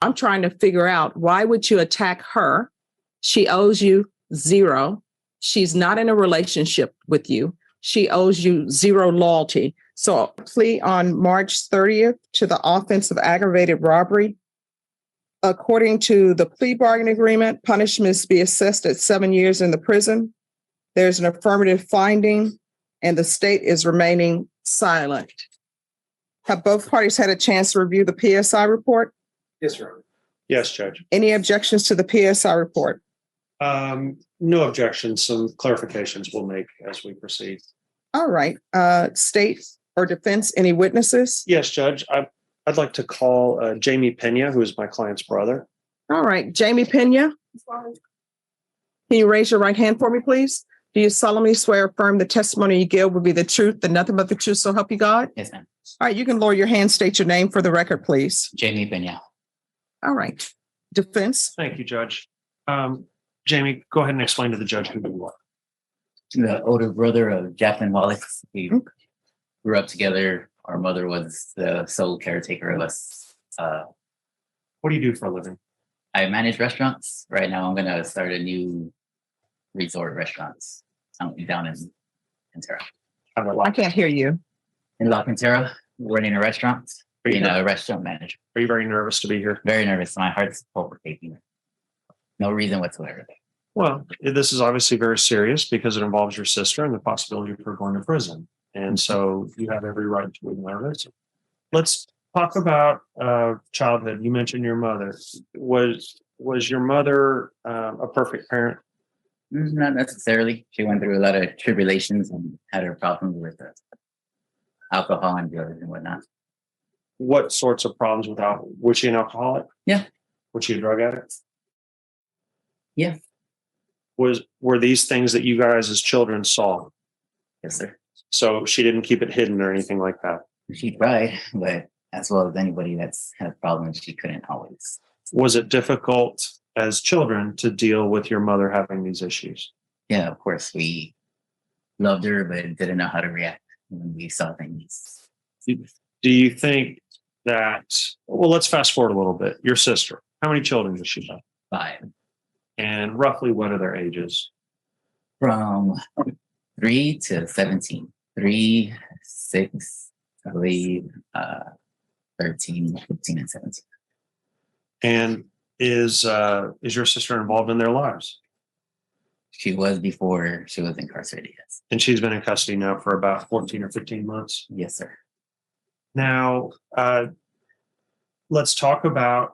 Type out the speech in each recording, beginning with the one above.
I'm trying to figure out, why would you attack her? She owes you zero. She's not in a relationship with you. She owes you zero loyalty. So plea on March 30th to the offense of aggravated robbery. According to the plea bargain agreement, punishments be assessed at 7 years in the prison. There's an affirmative finding, and the state is remaining silent. Have both parties had a chance to review the PSI report? Yes, Your Honor. Yes, Judge. Any objections to the PSI report? No objections. Some clarifications we'll make as we proceed. All right. State or defense, any witnesses? Yes, Judge. I'd like to call Jamie Pena, who is my client's brother. All right. Jamie Pena, can you raise your right hand for me, please? Do you solemnly swear or affirm the testimony you give will be the truth and nothing but the truth, so help you God? Yes, ma'am. All right. You can lower your hand, state your name for the record, please. Jamie Pena. All right. Defense. Thank you, Judge. Jamie, go ahead and explain to the judge who you are. The older brother of Jacqueline Wallace. We grew up together. Our mother was the sole caretaker of us. What do you do for a living? I manage restaurants. Right now, I'm going to start a new resort restaurants down in Quintero. I can't hear you. In La Quintero, running a restaurant, being a restaurant manager. Are you very nervous to be here? Very nervous. My heart's palpitating. No reason whatsoever. Well, this is obviously very serious because it involves your sister and the possibility of her going to prison. And so you have every right to be nervous. Let's talk about childhood. You mentioned your mother. Was your mother a perfect parent? Not necessarily. She went through a lot of tribulations and had her problems with alcohol and drugs and whatnot. What sorts of problems was she an alcoholic? Yeah. Was she a drug addict? Yeah. Were these things that you guys as children saw? Yes, sir. So she didn't keep it hidden or anything like that? She tried, but as well as anybody that's had problems, she couldn't always. Was it difficult as children to deal with your mother having these issues? Yeah, of course. We loved her, but didn't know how to react when we saw things. Do you think that, well, let's fast forward a little bit. Your sister, how many children does she have? 5. And roughly what are their ages? From 3 to 17. 3, 6, I believe, 13, 15, and 17. And is your sister involved in their lives? She was before she was incarcerated, yes. And she's been in custody now for about 14 or 15 months? Yes, sir. Now, let's talk about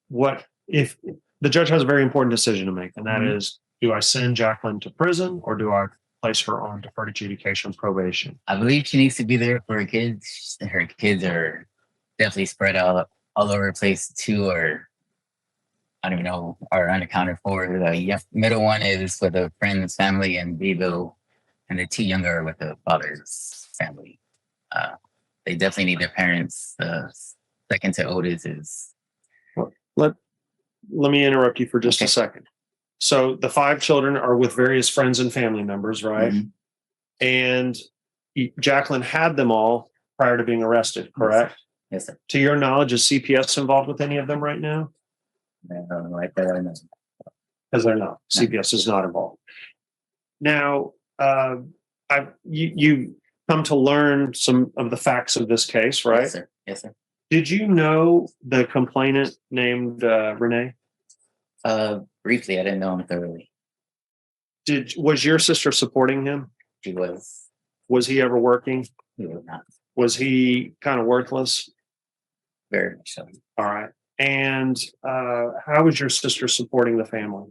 what if the judge has a very important decision to make, and that is, do I send Jacqueline to prison or do I place her on deferred adjudication probation? I believe she needs to be there for her kids. Her kids are definitely spread out all over the place. 2 are, I don't even know, are unaccounted for. The middle one is with a friend's family in Beeville, and the 2 younger are with the father's family. They definitely need their parents. The second to oldest is... Let me interrupt you for just a second. So the 5 children are with various friends and family members, right? Mm-hmm. And Jacqueline had them all prior to being arrested, correct? Yes, sir. To your knowledge, is CPS involved with any of them right now? No, right there, I know. Because they're not. No. CPS is not involved. Now, you come to learn some of the facts of this case, right? Yes, sir. Yes, sir. Did you know the complainant named Renee? Briefly, I didn't know him thoroughly. Was your sister supporting him? She was. Was he ever working? He was not. Was he kind of worthless? Very much so. All right. And how was your sister supporting the family?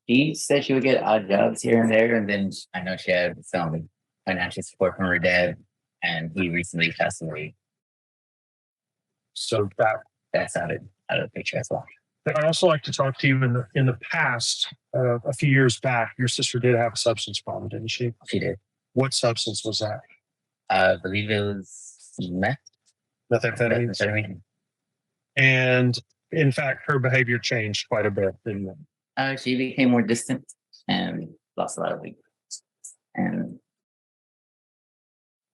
She said she would get odd jobs here and there, and then I know she had some financial support from her dad, and he recently passed away. So that's out of the picture as well. I'd also like to talk to you in the past. A few years back, your sister did have a substance problem, didn't she? She did. What substance was that? I believe it was methamphetamine. And in fact, her behavior changed quite a bit, didn't it? She became more distant and lost a lot of weight. And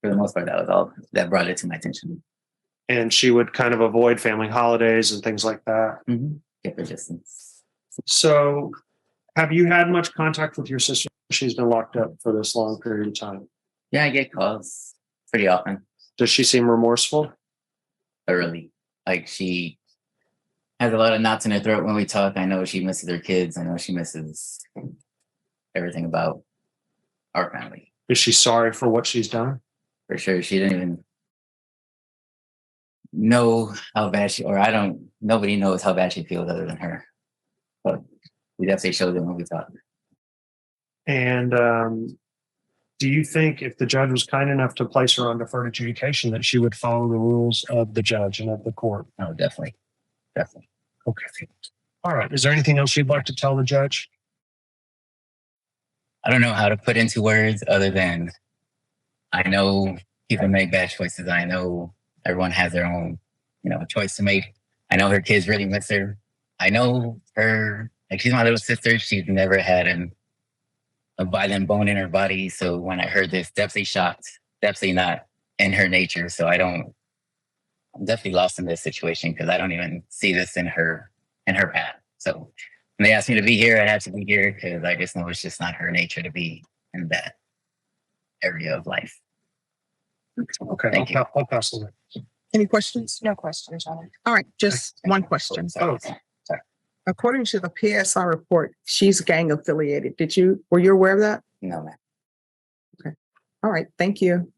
for the most part, that was all that brought it to my attention. And she would kind of avoid family holidays and things like that. Keep her distance. So, have you had much contact with your sister? She's been locked up for this long period of time. Yeah, I get calls pretty often. Does she seem remorseful? Thoroughly. Like she has a lot of knots in her throat when we talk. I know she misses her kids. I know she misses everything about our family. Is she sorry for what she's done? For sure. She didn't even know how bad nobody knows how bad she feels other than her. But we definitely showed them when we talk. And do you think if the judge was kind enough to place her on deferred adjudication that she would follow the rules of the judge and of the court? Oh, definitely. Definitely. Okay. All right. Is there anything else you'd like to tell the judge? I don't know how to put into words other than I know people make bad choices. I know everyone has their own, choice to make. I know her kids really miss her. I know her, like she's my little sister. She's never had a violent bone in her body. So when I heard this, definitely shocked. Definitely not in her nature. So I'm definitely lost in this situation because I don't even see this in her path. So when they asked me to be here, I had to be here because I just know it's just not her nature to be in that area of life. Okay. Thank you. I'll pass it. Any questions? No questions, Your Honor. All right, just one question. Oh, According to the PSI report, she's gang affiliated. Were you aware of that? No, ma'am. All right, thank you.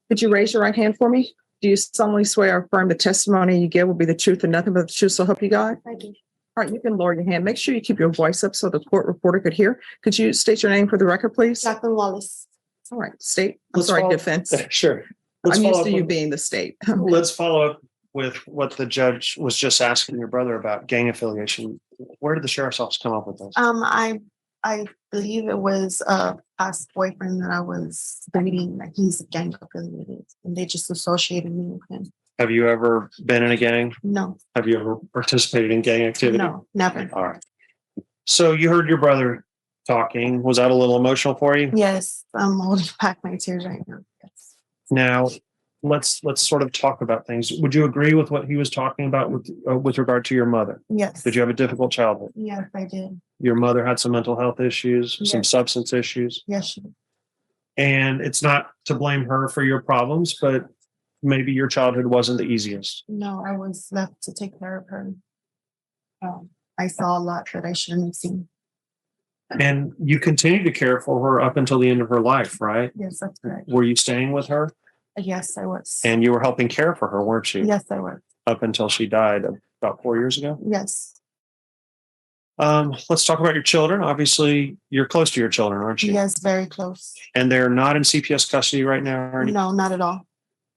Could you raise your right hand for me? Do you solemnly swear or affirm the testimony you give will be the truth and nothing but the truth, so help you God? I do. All right, you can lower your hand. Make sure you keep your voice up so the court reporter could hear. Could you state your name for the record, please? Jacqueline Wallace. All right, state. I'm Let's sorry, follow- defense. Sure. I'm used follow to up you with- being the state. Let's follow up with what the judge was just asking your brother about gang affiliation. Where did the sheriff's office come up with this? I believe it was a past boyfriend that I was dating, like he's gang affiliated, and they just associated me with him. Have you ever been in a gang? No, Have you ever participated in gang activity? no, never. All right. So you heard your brother talking. Was that a little emotional for you? Yes, I'm holding back my tears right now. Yes. Now, let's sort of talk about things. Would you agree with what he was talking about with regard to your mother? Yes. Did you have a difficult childhood? Yes, I did. Your mother had some mental health issues, some Yes. substance issues, Yes, she did. and it's not to blame her for your problems, but maybe your childhood wasn't the easiest. No, I was left to take care of her. I saw a lot that I shouldn't have seen. And you continued to care for her up until the end of her life, right? Yes, that's correct. Were you staying with her? Yes, I was. And you were helping care for her, weren't you? Yes, I was. Up until she died about 4 years ago. Yes. Let's talk about your children. Obviously, you're close to your children, aren't you? Yes, very close. And they're not in CPS custody right now, or anything? No, not at all.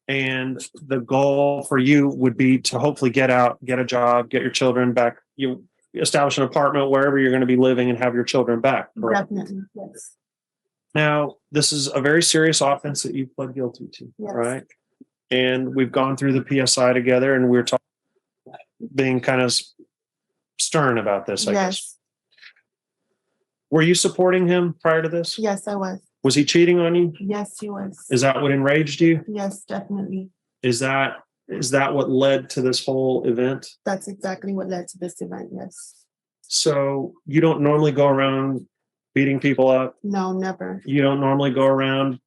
And the goal for you would be to hopefully get out, get a job, get your children back. You establish an apartment wherever you're going to be living and have your children back. Correct? Definitely. Yes. Now, this is a very serious offense that you pled guilty to, Yes. right? And we've gone through the PSI together, and we're talking, being kind of stern about this, I guess. Yes. Were you supporting him prior to this? Yes, I was. Was he cheating on you? Yes, he was. Is that what enraged you? Yes, definitely. Is that what led to this whole event? That's exactly what led to this event. Yes. So you don't normally go around beating people up. No, never. You don't normally go around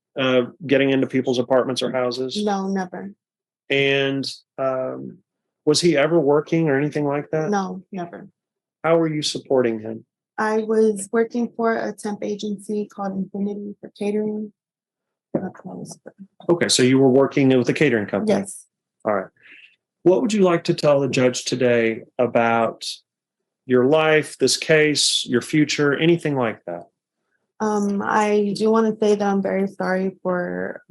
getting into people's apartments or houses. No, never. And was he ever working or anything like that? No, never. How were you supporting him? I was working for a temp agency called Infinity for catering. That's what I was for. Okay, so you were working with a catering company. Yes. All right. What would you like to tell the judge today about your life, this case, your future, anything like that? I do want to say that I'm very sorry for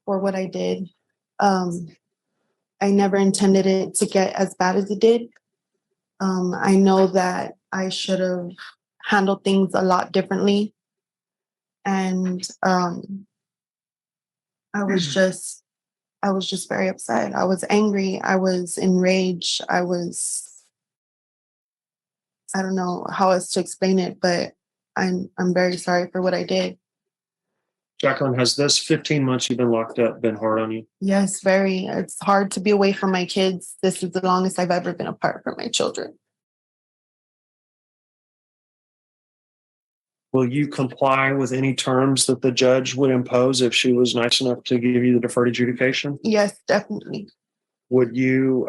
what I did. I never intended it to get as bad as it did. I know that I should have handled things a lot differently. And I was just very upset. I was angry. I was enraged. I don't know how else to explain it, but I'm very sorry for what I did. Jacqueline, has this 15 months you've been locked up been hard on you? Yes, very. It's hard to be away from my kids. This is the longest I've ever been apart from my children. Will you comply with any terms that the judge would impose if she was nice enough to give you the deferred adjudication? Yes, definitely. Would you,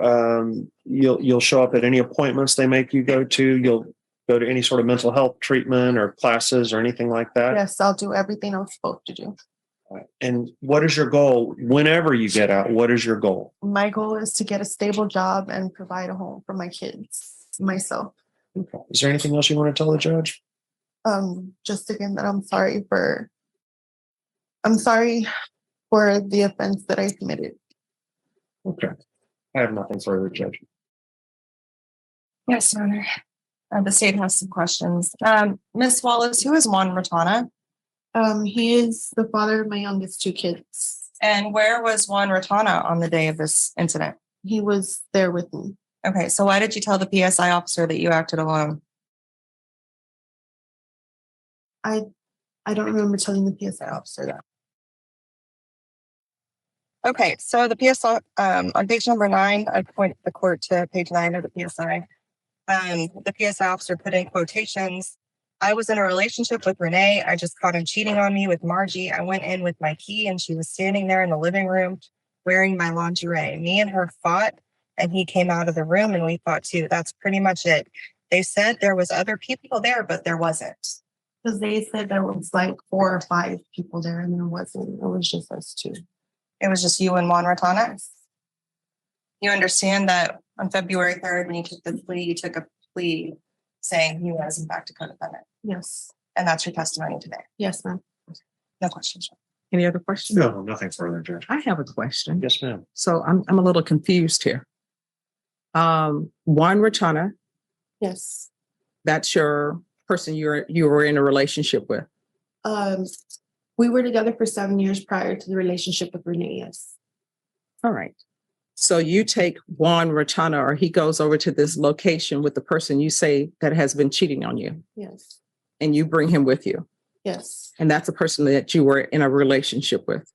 you'll show up at any appointments they make you go to? You'll go to any sort of mental health treatment or classes or anything like that? Yes, I'll do everything I'm supposed to do. And what is your goal whenever you get out? What is your goal? My goal is to get a stable job and provide a home for my kids, myself. Okay. Is there anything else you want to tell the judge? Just again that I'm sorry for the offense that I committed. Okay. I have nothing further, Judge. Yes, Your Honor. The state has some questions. Ms. Wallace, who is Juan Rotana? He is the father of my youngest two kids. And where was Juan Rotana on the day of this incident? He was there with me. Okay, so why did you tell the PSI officer that you acted alone? I don't remember telling the PSI officer that. Okay, so the PSI, on page number 9, I point the court to page 9 of the PSI. The PSI officer put in quotations. I was in a relationship with Renee. I just caught him cheating on me with Margie. I went in with my key and she was standing there in the living room wearing my lingerie. Me and her fought and he came out of the room and we fought too. That's pretty much it. They said there was other people there, but there wasn't. Because they said there was like 4 or 5 people there and there wasn't. It was just us two. It was just you and Juan Rotana? You understand that on February 3rd, when you took the plea, you took a plea saying he was in fact a co-defendant. Yes. And that's your testimony today. Yes, ma'am. No questions. Any other questions? No, nothing further, Judge. I have a question. Yes, ma'am. So I'm a little confused here. Juan Rotana, Yes. that's your person you were in a relationship with. We were together for 7 years prior to the relationship with Renee. Yes. All right. So you take Juan Rotana, or he goes over to this location with the person you say that has been cheating on you, Yes. and you bring him with you. Yes. And that's a person that you were in a relationship with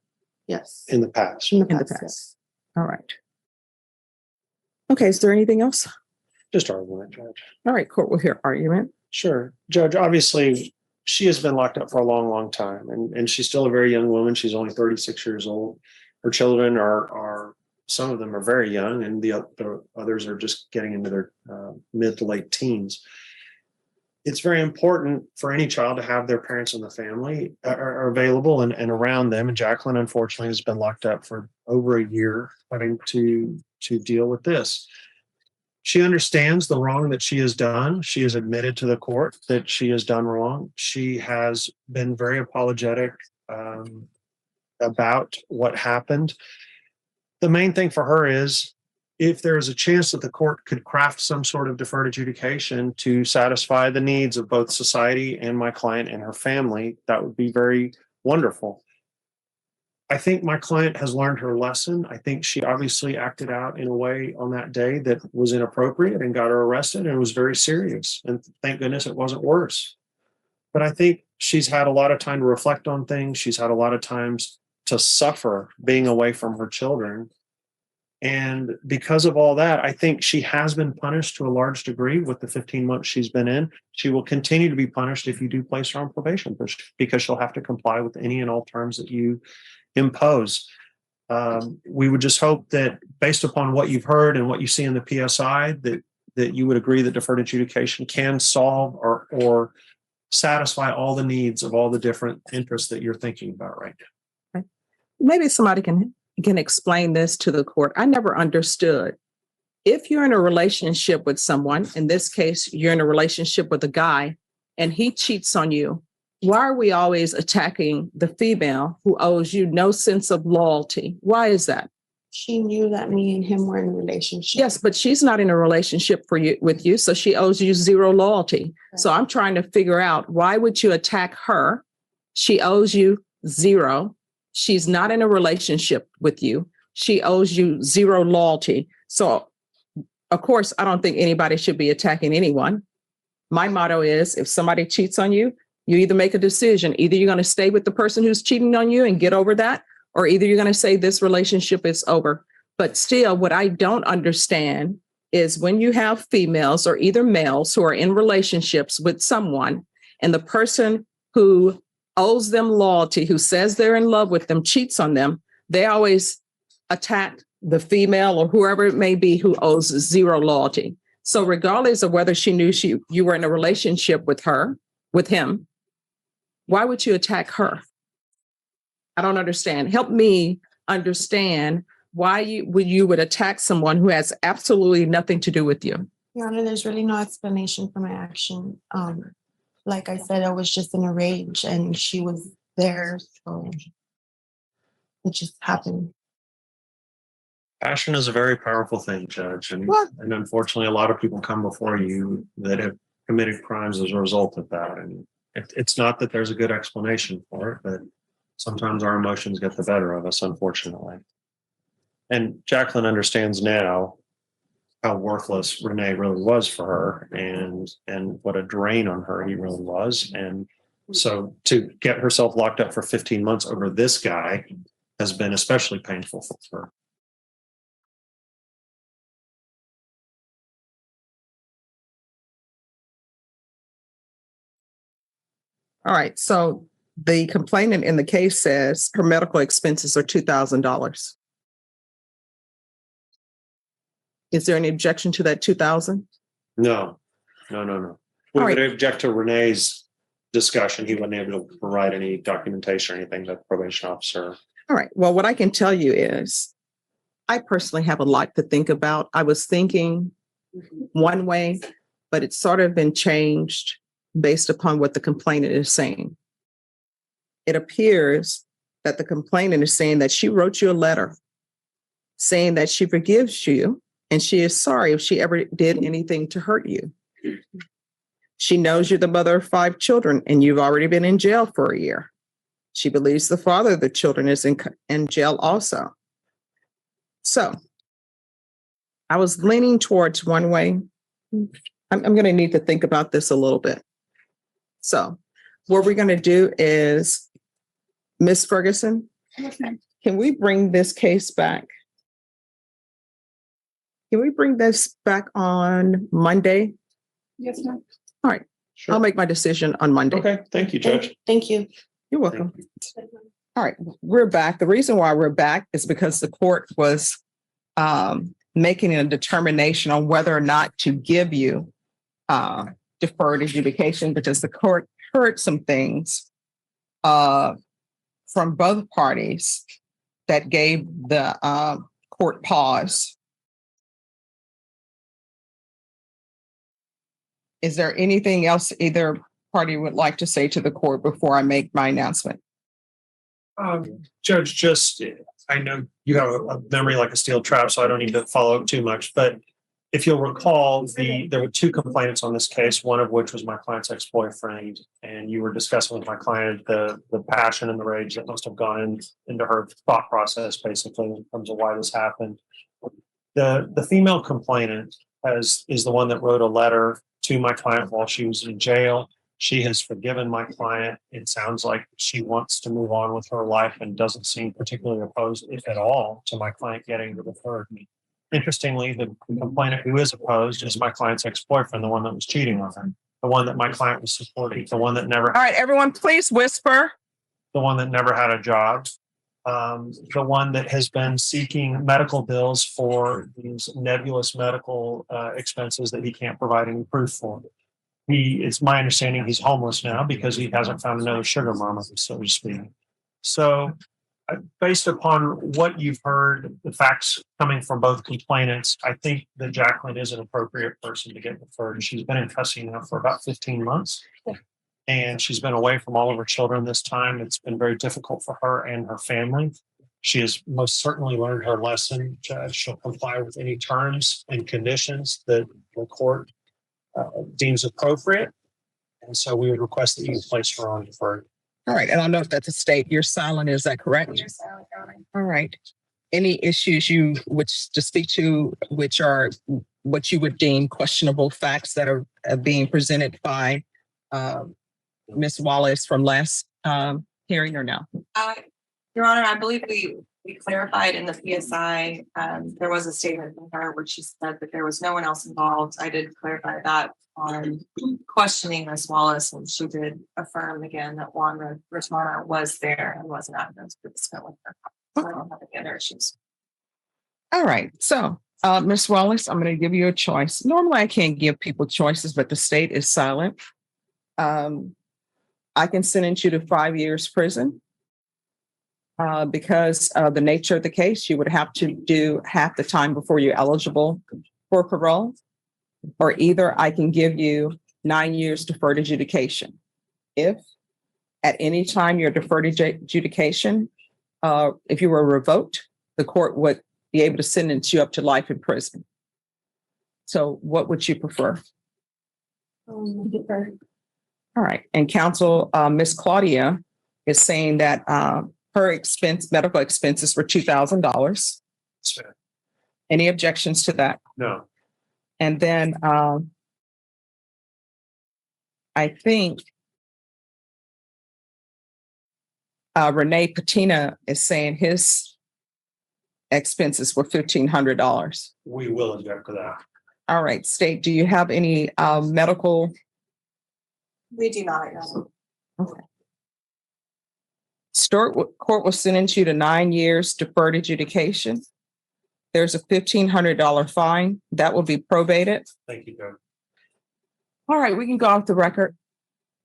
Yes. In the past. In the in the past. past. All right. Okay. Is there anything else? Just argument, Judge. All right. Court will hear argument. Sure. Judge, obviously, she has been locked up for a long, long time, and she's still a very young woman. She's only 36 years old. Her children are some of them are very young, and the others are just getting into their mid to late teens. It's very important for any child to have their parents in the family are available and around them. And Jacqueline, unfortunately, has been locked up for over a year, having to deal with this. She understands the wrong that she has done. She has admitted to the court that she has done wrong. She has been very apologetic about what happened. The main thing for her is, if there is a chance that the court could craft some sort of deferred adjudication to satisfy the needs of both society and my client and her family, that would be very wonderful. I think my client has learned her lesson. I think she obviously acted out in a way on that day that was inappropriate and got her arrested, and was very serious. And thank goodness it wasn't worse. But I think she's had a lot of time to reflect on things. She's had a lot of times to suffer being away from her children. And because of all that, I think she has been punished to a large degree with the 15 months she's been in. She will continue to be punished if you do place her on probation, because she'll have to comply with any and all terms that you impose. We would just hope that, based upon what you've heard and what you see in the PSI, that you would agree that deferred adjudication can solve or satisfy all the needs of all the different interests that you're thinking about right now. Okay. Maybe somebody can explain this to the court. I never understood. If you're in a relationship with someone, in this case, you're in a relationship with a guy, and he cheats on you, why are we always attacking the female who owes you no sense of loyalty? Why is that? She knew that me and him were in a relationship. Yes, but she's not in a relationship with you, so she owes you zero loyalty. Right. So I'm trying to figure out, why would you attack her? She owes you zero. She's not in a relationship with you. She owes you zero loyalty. So, of course, I don't think anybody should be attacking anyone. My motto is, if somebody cheats on you, You either make a decision. Either you're going to stay with the person who's cheating on you and get over that, or either you're going to say this relationship is over. But still, what I don't understand is when you have females or either males who are in relationships with someone, and the person who owes them loyalty, who says they're in love with them, cheats on them, they always attack the female or whoever it may be who owes zero loyalty. So regardless of whether she knew you were in a relationship with him, why would you attack her? I don't understand. Help me understand why you would attack someone who has absolutely nothing to do with you. Your Honor, there's really no explanation for my action. Like I said, I was just in a rage and she was there, so it just happened. Passion is a very powerful thing, Judge. And unfortunately, a lot of people come before you that have committed crimes as a result of that. And it's not that there's a good explanation for it, but sometimes our emotions get the better of us, unfortunately. And Jacqueline understands now how worthless Renee really was for her and what a drain on her he really was. And so to get herself locked up for 15 months over this guy has been especially painful for her. All right. So the complainant in the case says her medical expenses are $2,000. Is there any objection to that $2,000? No. We All would right. object to Renee's discussion. He wasn't able to provide any documentation or anything to the probation officer. All right. Well, what I can tell you is I personally have a lot to think about. I was thinking one way, but it's sort of been changed based upon what the complainant is saying. It appears that the complainant is saying that she wrote you a letter saying that she forgives you and she is sorry if she ever did anything to hurt you. She knows you're the mother of 5 children and you've already been in jail for a year. She believes the father of the children is in jail also. So I was leaning towards one way. I'm going to need to think about this a little bit. So what we're going to do is, Ms. Ferguson, can we bring this case back? Can we bring this back on Monday? Yes, ma'am. All right. Sure. I'll make my decision on Monday. Okay. Thank you, Judge. Thank you. You're welcome. All right. We're back. The reason why we're back is because the court was making a determination on whether or not to give you deferred adjudication, because the court heard some things from both parties that gave the court pause. Is there anything else either party would like to say to the court before I make my announcement? Judge, just, I know you have a memory like a steel trap, so I don't need to follow up too much, but if you'll recall, there were 2 complainants on this case, one of which was my client's ex-boyfriend, and you were discussing with my client the passion and the rage that must have gone into her thought process, basically, in terms of why this happened. The female complainant is the one that wrote a letter to my client while she was in jail. She has forgiven my client. It sounds like she wants to move on with her life and doesn't seem particularly opposed, if at all, to my client getting the deferred. Interestingly, the complainant who is opposed is my client's ex-boyfriend, the one that was cheating on her, the one that my client was supporting, the one that never. All right, everyone, please whisper. The one that never had a job, the one that has been seeking medical bills for these nebulous medical expenses that he can't provide any proof for. It's my understanding he's homeless now because he hasn't found another sugar mama, so to speak. So based upon what you've heard, the facts coming from both complainants, I think that Jacqueline is an appropriate person to get deferred. She's been in custody now for about 15 months. And she's been away from all of her children this time. It's been very difficult for her and her family. She has most certainly learned her lesson. She'll comply with any terms and conditions that the court deems appropriate. And so we would request that you place her on deferred. All right. And I'll note that the state, you're silent. Is that correct? You're silent, Your Honor. All right. Any issues you which to speak to, which are what you would deem questionable facts that are being presented by Ms. Wallace, from last hearing or no? Your Honor, I believe we clarified in the PSI, there was a statement from her where she said that there was no one else involved. I did clarify that on questioning Ms. Wallace, and she did affirm again that Juan Rosmana was there and was an active participant with her. So I don't have any other issues. All right. So, Ms. Wallace, I'm going to give you a choice. Normally, I can't give people choices, but the state is silent. I can sentence you to 5 years prison. Because of the nature of the case, you would have to do half the time before you're eligible for parole, or either I can give you 9 years deferred adjudication. If at any time you're deferred adjudication, if you were revoked, the court would be able to sentence you up to life in prison. So what would you prefer? Deferred. All right. And counsel, Ms. Claudia is saying that her medical expenses were $2,000. That's fair. Any objections to that? No. And then I think Renee Patina is saying his expenses were $1,500. We will object to that. All right, state, do you have any medical? We do not. No. Okay. Court will sentence you to 9 years deferred adjudication. There's a $1,500 fine that will be probated. Thank you, Judge. All right, we can go off the record.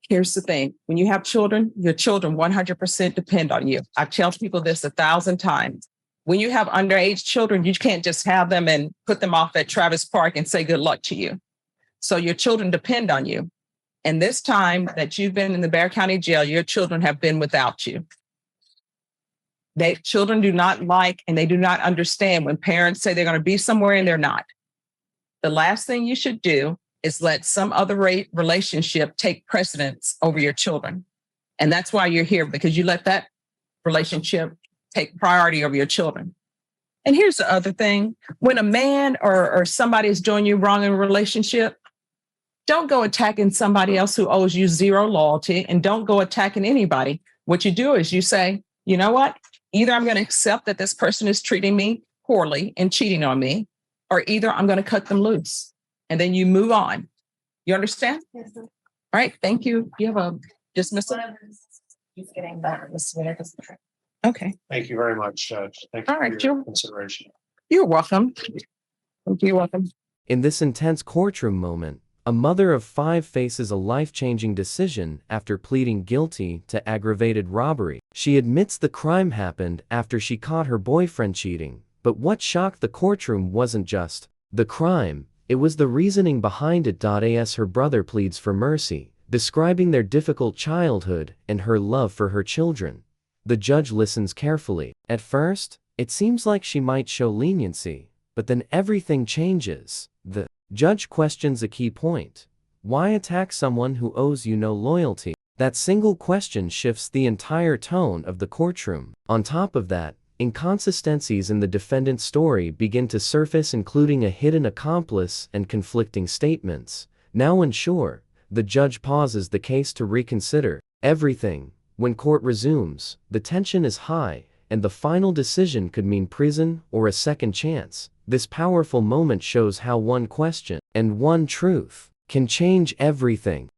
Here's the thing. When you have children, your children 100% depend on you. I've told people this 1,000 times. When you have underage children, you can't just have them and put them off at Travis Park and say good luck to you. So your children depend on you. And this time that you've been in the Bexar County Jail, your children have been without you. Children do not like and they do not understand when parents say they're going to be somewhere and they're not. The last thing you should do is let some other relationship take precedence over your children. And that's why you're here, because you let that relationship take priority over your children. And here's the other thing. When a man or somebody is doing you wrong in a relationship, don't go attacking somebody else who owes you zero loyalty, and don't go attacking anybody. What you do is you say, you know what? Either I'm going to accept that this person is treating me poorly and cheating on me, or either I'm going to cut them loose. And then you move on. You understand? Yes, sir. All right. Thank you. You have a dismissal? He's getting better. Okay. Thank you very much, Judge. Thank you All right, for your Joe. consideration. You're welcome. You're welcome. In this intense courtroom moment, a mother of 5 faces a life-changing decision after pleading guilty to aggravated robbery. She admits the crime happened after she caught her boyfriend cheating, but what shocked the courtroom wasn't just the crime, it was the reasoning behind it. As her brother pleads for mercy, describing their difficult childhood and her love for her children. The judge listens carefully. At first, it seems like she might show leniency, but then everything changes. The judge questions a key point. Why attack someone who owes you no loyalty? That single question shifts the entire tone of the courtroom. On top of that, inconsistencies in the defendant's story begin to surface, including a hidden accomplice and conflicting statements. Now unsure, the judge pauses the case to reconsider everything. When court resumes, the tension is high, and the final decision could mean prison or a second chance. This powerful moment shows how one question and one truth can change everything.